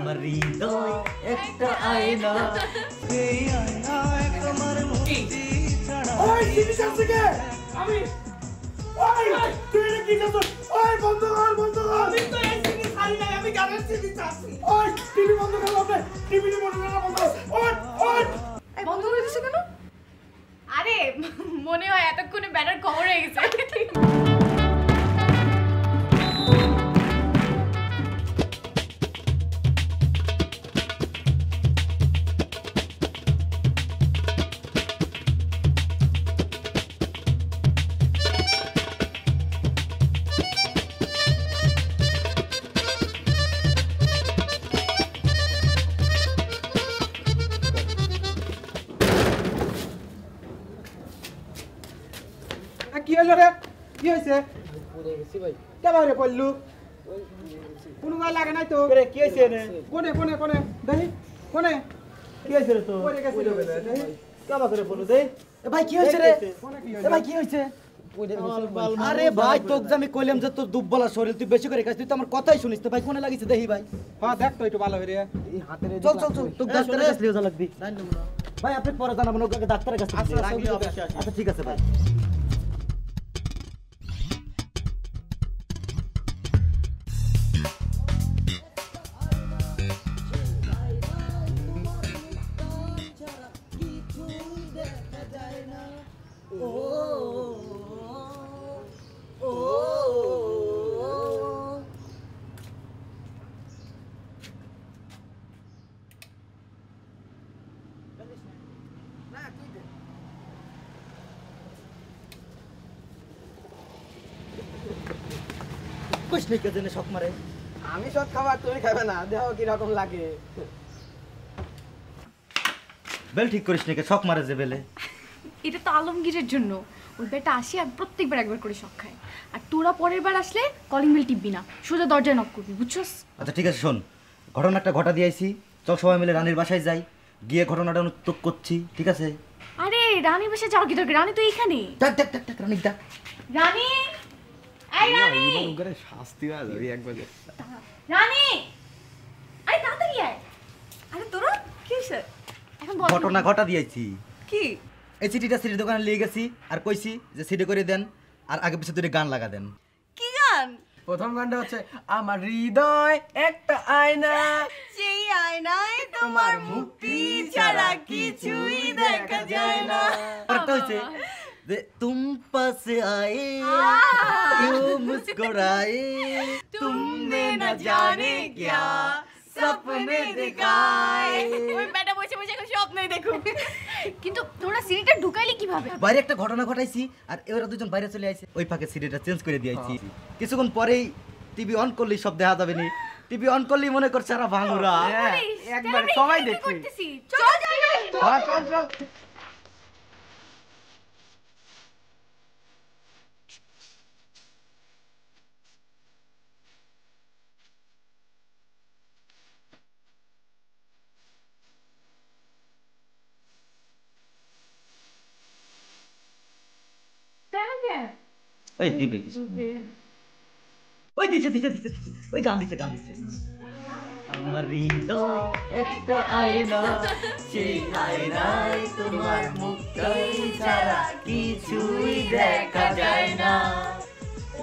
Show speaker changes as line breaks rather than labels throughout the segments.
আমার হৃদয় একটা আয়না, এই আয়নায় তোমার মুক্তি ছাড়া।
ওই জিনিস আছে কে? আমি ওই তুই এটা কি করছিস? ওই বন্ধ কর, বন্ধ কর। আমি তো এই জিনিস ছাড়ি নাই, আমি গানের জিনিস চাচ্ছি। ওই টিভি বন্ধ কর, আপনি টিভি বন্ধ কর। ওই ওই
এই বন্ধ করে দিছো কেন?
আরে মনে হয় এতক্ষণে ব্যাটার কভার হয়ে গেছে।
কি হলো রে? কি হইছে?
পড়ে গেছি ভাই।
কেবারে পড়লু? কোনো গায়ে লাগে নাই তো?
রে কি হইছে রে?
কোনে কোনে কোনে দেখি কোনে
কি হইছে রে তো?
পড়ে গেছে দেখি
কেবা করে বলো দে।
এ ভাই কি হইছে রে?
কোনে কি
এ
হইছে?
ভাই কি হইছে?
পড়ে গেছে।
আরে ভাই তোকে যে আমি কইলাম যে তোর দুব্বলা শরীর তুই বেশি করে খাস, তুই তো আমার কথাই শুনিস না ভাই। কোনে লাগিছে দেখি ভাই।
হ্যাঁ দেখ তো একটু ভালো হইরে।
এই হাতের চল চল চল তোকে ডাক্তারের কাছে লিয়ে যা লাগবি। ভাই আপনি পরে জানাবেন, ওকে ডাক্তারের কাছে
আচ্ছা,
নিয়ে
লাগলে
যান।
অবশ্যই আসি।
আচ্ছা ঠিক আছে ভাই। কইস নাই কে জানে শক মারে।
আমি সব খাবার তুমি খাবে না, দেখো কি রকম লাগে।
বেল ঠিক করিস নাকি শক মারে যে বেলে।
এটা তো আলমগীরের জন্য। ওই বেটা আসি আর প্রত্যেকবার একবার করে শখ খায়। আর তোরা পরের বার আসলে কলিং বেল টিপবি না, সোজা দরজায় নক করবি, বুঝছস?
আচ্ছা ঠিক আছে শোন, ঘটনা একটা ঘটা দিয়েছি, চল সবাই মিলে রানীর বাসায় যাই, গিয়ে ঘটনাটা অনুত্তক করছি, ঠিক আছে?
আরে রানীর বাসায় যাওয়ার কি দরকার? রানী তো এইখানে।
ডাক ডাক ডাক ডাক রানী ডাক।
রানী, এই রানী,
করে শাস্তি হয় ওই একবারে।
রানী, আরে তাড়াতাড়ি আয়। আরে তোরা কি হইছে? এখন বল
ঘটনা ঘটা দিয়েছি।
কি?
এই চিঠিটা সিডির দোকানে নিয়ে গেছি আর কইছি যে সিডি করে দেন আর আগে পিছে দুটো গান লাগা দেন।
কি গান?
প্রথম গানটা হচ্ছে আমার হৃদয় একটা আয়না,
সেই আয়নায় তোমার মুক্তি ছাড়া কিছুই দেখা যায় না।
আরেকটা হইছে যে তুম পাস আয়ে ইউ মুস্কুরায়ে
तुमने न जाने क्या सपने दिखाए। ওই বেটা বসে বসে এখন স্বপ্নই দেখো। কিন্তু তোরা সিডিটা ঢুকাইলি কিভাবে?
বাইরে একটা ঘটনা ঘটাইছি আর এরা দুজন বাইরে চলে আইছে, ওই ফাঁকে সিডিটা চেঞ্জ করে দিয়েছি। কিছুক্ষণ পরেই টিভি অন করলেই সব দেখা যাবে নি, টিভি অন করলেই মনে করছে সারা ভাঙুরা।
একবার সবাই দেখছি।
চল যাই।
চল চল।
ওই দিবে ওই দিছে দিছে দিছে ওই গান দিছে গান দিছে। আমার হৃদয় একটা আয়না, সেই আয়নায় তোমার মুখটাই ছাড়া কিছুই দেখা যায় না।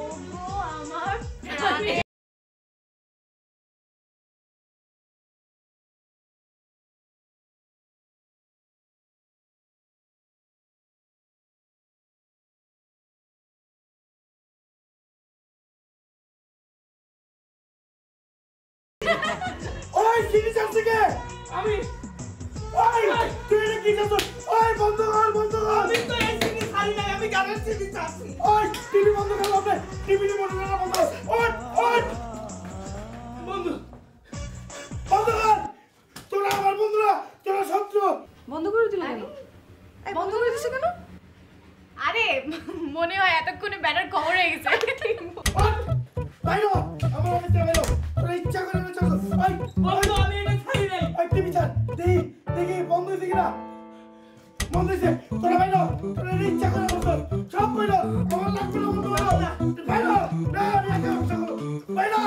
ওগো আমার প্রাণে।
ওই জিনিস আছে কে? আমি ওই তুই এটা কি করছিস? ওই বন্ধ কর, বন্ধ কর। আমি তো এই জিনিস ছাড়ি নাই, আমি গানের জিনিস চাচ্ছি। ওই টিভি বন্ধ কর, আপনি টিভি বন্ধ কর। ওই ওই বন্ধ বন্ধ কর। তোরা আমার বন্ধুরা, তোরা শত্রু।
বন্ধ করে দিল কেন? এই বন্ধ করে দিছো কেন?
আরে মনে হয় এতক্ষণে ব্যাটার কভার হয়ে গেছে।
বাইরো আমার অফিসে বাইরো। তোরা ইচ্ছা করে না চল। ওই বন্ধ, আমি এটা ছাড়ি নাই। ওই টিভি ছাড়, দেখি দেখি বন্ধ হয়েছে কিনা। বন্ধ হয়েছে, তোরা বাইরো। তোরা ইচ্ছা করে বন্ধ, সব বাইরো। আমার লাগবে না বন্ধ, বাইরো। বাইরো না, আমি একা বাইরো।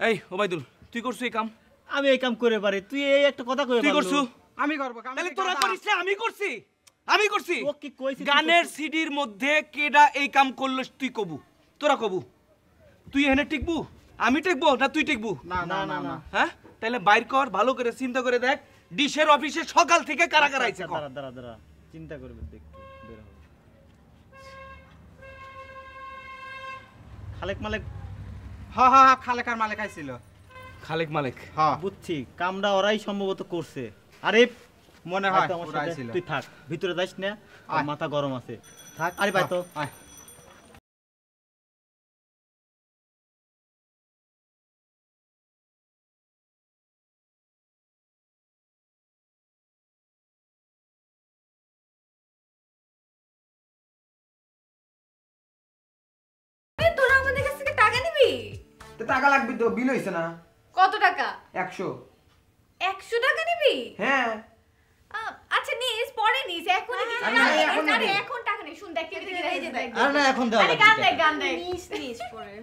এই ওবাইদুল তুই করছিস এই কাম?
আমি এই কাম করে পারি, তুই এই একটা কথা কই
তুই করছু?
আমি করব
তাহলে তোরা করিস না, আমি করছি।
ও কি কইছিস?
গানের সিডির মধ্যে কেডা এই কাম করলো তুই কবু, তোরা কবু। তুই এখানে টিকবু, আমি টিকবো না তুই টিকবু?
না না না না
হ্যাঁ তাহলে বাইর কর, ভালো করে চিন্তা করে দেখ ডিশের অফিসে সকাল থেকে কারা কারা আইছে।
দাঁড়া দাঁড়া দাঁড়া, চিন্তা করবে দেখ বের হবে। খালেক মালেক,
হ্যাঁ হ্যাঁ খালেক আর মালিক আইছিল।
খালেক মালেক,
হ্যাঁ
বুঝছি কামটা ওরাই সম্ভবত করছে। আরে
মনে হয়
আয় তো আমার
ওরা
সাথে,
আইছিল।
তুই থাক ভিতরে যাস না, ওর
আয়।
মাথা গরম আছে, থাক। আরে ভাই তো
আয়।
তোরা আমাদের কাছ থেকে টাকা নিবি?
তো টাকা লাগবে তো, বিল হইছে না
কত টাকা?
100।
100 টাকা নিবি?
হ্যাঁ
আচ্ছা নিস, পরে নিস, এখন
আরে না, এখন
আরে
নিবি।
এখন টাকা নেই, শুন দেখ কে দিকে এই যে দেখ।
আরে না এখন দেওয়া
আরে
লাগবে
গান
টাকা।
দেখ, গান দেখ। নিস নিস পরে।